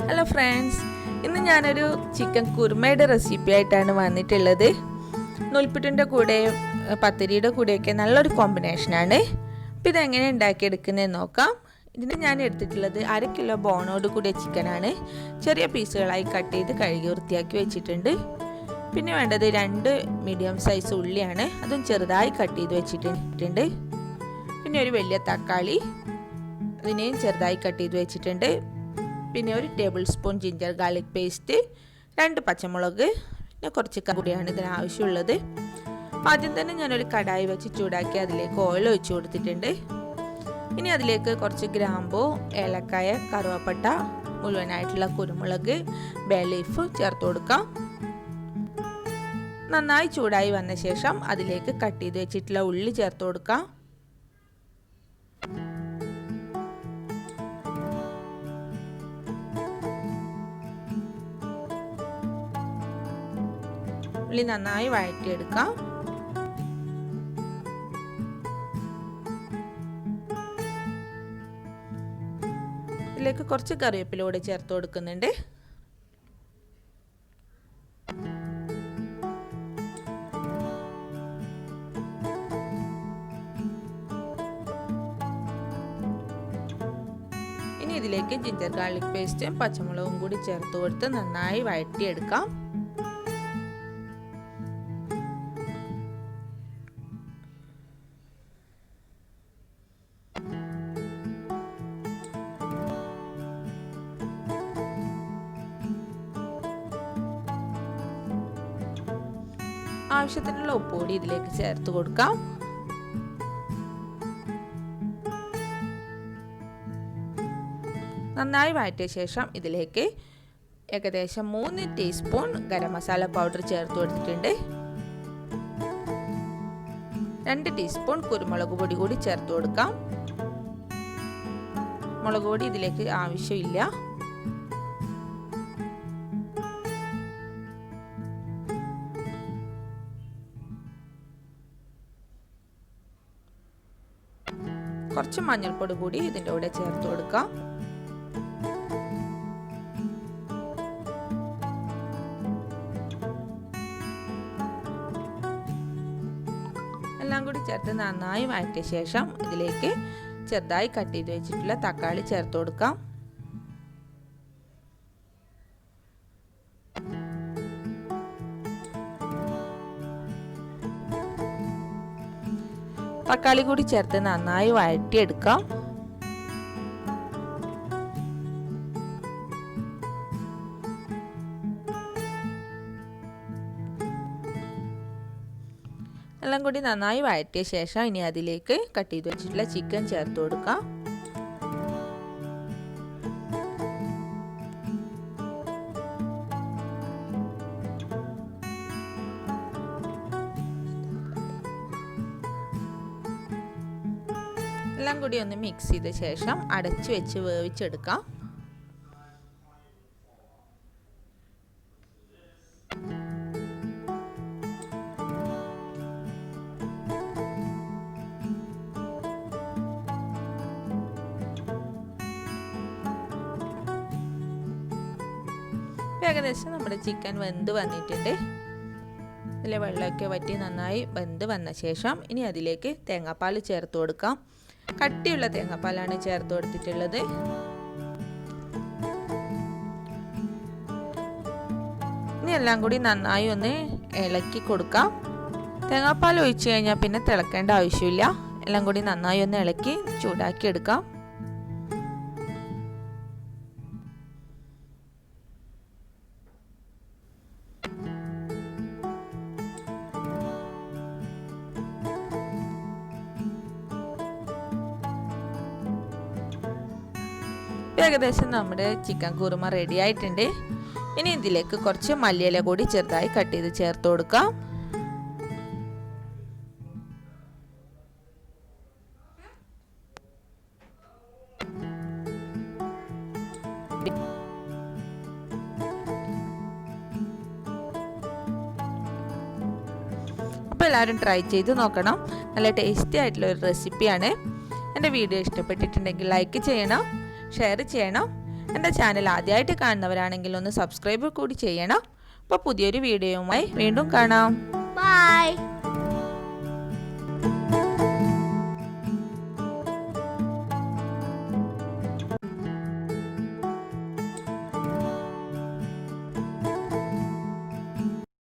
Hello friends, ഇന്ന് ഞാനൊരു chicken കുർമയുടെ recipe ആയിട്ടാണ് വന്നിട്ടുള്ളത്. നൂൽപുട്ടിൻ്റെ കൂടെയും പത്തിരിയുടെ കൂടെയൊക്കെ നല്ലൊരു കോമ്പിനേഷനാണ്. അപ്പോൾ ഇതെങ്ങനെ ഉണ്ടാക്കിയെടുക്കുന്നതെന്ന് നോക്കാം. ഇതിന് ഞാൻ എടുത്തിട്ടുള്ളത് 1/2 കിലോ ബോണോട് കൂടിയ ചിക്കനാണ്. ചെറിയ പീസുകളായി കട്ട് ചെയ്ത് കഴുകി വൃത്തിയാക്കി വെച്ചിട്ടുണ്ട്. പിന്നെ വേണ്ടത് 2 മീഡിയം സൈസ് ഉള്ളിയാണ്, അതും ചെറുതായി കട്ട് ചെയ്ത് വെച്ചിട്ടുണ്ട്. പിന്നെ ഒരു വലിയ തക്കാളി, അതിനെയും ചെറുതായി കട്ട് ചെയ്ത് വെച്ചിട്ടുണ്ട്. പിന്നെ ഒരു table spoon ginger garlic paste, 2 പച്ചമുളക്, പിന്നെ കുറച്ച് കൂടിയാണ് ഇതിന് ആവശ്യമുള്ളത്. ആദ്യം തന്നെ ഞാനൊരു കടായി വെച്ച് ചൂടാക്കി അതിലേക്ക് ഓയിൽ ഒഴിച്ചു കൊടുത്തിട്ടുണ്ട്. ഇനി അതിലേക്ക് കുറച്ച് ഗ്രാമ്പൂ, ഏലക്കായ, കറുവപ്പട്ട, മുഴുവനായിട്ടുള്ള കുരുമുളക്, ബേ ലീഫ് ചേർത്ത് കൊടുക്കാം. നന്നായി ചൂടായി വന്ന ശേഷം അതിലേക്ക് കട്ട് ചെയ്ത് വെച്ചിട്ടുള്ള ഉള്ളി ചേർത്ത് കൊടുക്കാം. ഉള്ളി നന്നായി വഴറ്റിയെടുക്കാം. ഇതിലേക്ക് കുറച്ച് കറിവേപ്പിലൂടെ ചേർത്ത് കൊടുക്കുന്നുണ്ട്. ഇനി ഇതിലേക്ക് ജിഞ്ചർ ഗാർലിക് പേസ്റ്റും പച്ചമുളകും കൂടി ചേർത്ത് കൊടുത്ത് നന്നായി വഴറ്റിയെടുക്കാം. ആവശ്യത്തിനുള്ള ഉപ്പുപൊടി ഇതിലേക്ക് ചേർത്ത് കൊടുക്കാം. നന്നായി വഴറ്റിയ ശേഷം ഇതിലേക്ക് ഏകദേശം 3 ടീസ്പൂൺ ഗരം മസാല പൗഡർ ചേർത്ത് കൊടുത്തിട്ടുണ്ട്. 2 ടീസ്പൂൺ കുരുമുളക് പൊടി കൂടി ചേർത്ത് കൊടുക്കാം. മുളക് പൊടി ഇതിലേക്ക് ആവശ്യമില്ല. കുറച്ച് മഞ്ഞൾപ്പൊടി കൂടി ഇതിൻ്റെ കൂടെ ചേർത്ത് കൊടുക്കാം. എല്ലാം കൂടി ചേർത്ത് നന്നായി വഴറ്റിയ ശേഷം ഇതിലേക്ക് ചെറുതായി കട്ട് ചെയ്ത് വെച്ചിട്ടുള്ള തക്കാളി ചേർത്ത് കൊടുക്കാം. തക്കാളി കൂടി ചേർത്ത് നന്നായി വഴറ്റിയെടുക്കാം. എല്ലാം കൂടി നന്നായി വഴറ്റിയ ശേഷം ഇനി അതിലേക്ക് കട്ട് ചെയ്ത് വെച്ചിട്ടുള്ള ചിക്കൻ ചേർത്ത് കൊടുക്കാം. എല്ലാം കൂടി ഒന്ന് മിക്സ് ചെയ്ത ശേഷം അടച്ചു വെച്ച് വേവിച്ചെടുക്കാം. ഏകദേശം നമ്മുടെ ചിക്കൻ വെന്ത് വന്നിട്ടുണ്ട്. ഇതിലെ വെള്ളമൊക്കെ വറ്റി നന്നായി വെന്ത് വന്ന ശേഷം ഇനി അതിലേക്ക് തേങ്ങാപ്പാൽ ചേർത്ത് കൊടുക്കാം. കട്ടിയുള്ള തേങ്ങാപ്പാലാണ് ചേർത്ത് കൊടുത്തിട്ടുള്ളത്. ഇനി എല്ലാം കൂടി നന്നായി ഒന്ന് ഇളക്കി കൊടുക്കാം. തേങ്ങാപ്പാൽ ഒഴിച്ചു കഴിഞ്ഞാൽ പിന്നെ തിളക്കേണ്ട ആവശ്യമില്ല. എല്ലാം കൂടി നന്നായി ഒന്ന് ഇളക്കി ചൂടാക്കി എടുക്കാം. ഏകദേശം നമ്മുടെ ചിക്കൻ കുറുമ റെഡി ആയിട്ടുണ്ട്. ഇനി ഇതിലേക്ക് കുറച്ച് മല്ലിയില കൂടി ചെറുതായി കട്ട് ചെയ്ത് ചേർത്ത് കൊടുക്കാം. അപ്പോൾ എല്ലാവരും ട്രൈ ചെയ്ത് നോക്കണം. നല്ല ടേസ്റ്റി ആയിട്ടുള്ള ഒരു റെസിപ്പിയാണ്. എൻ്റെ വീഡിയോ ഇഷ്ടപ്പെട്ടിട്ടുണ്ടെങ്കിൽ ലൈക്ക് ചെയ്യണം, ഷെയർ ചെയ്യണം. എൻ്റെ ചാനൽ ആദ്യമായിട്ട് കാണുന്നവരാണെങ്കിൽ ഒന്ന് സബ്സ്ക്രൈബ് കൂടി ചെയ്യണം. അപ്പോൾ പുതിയൊരു വീഡിയോയുമായി വീണ്ടും കാണാം. ബൈ.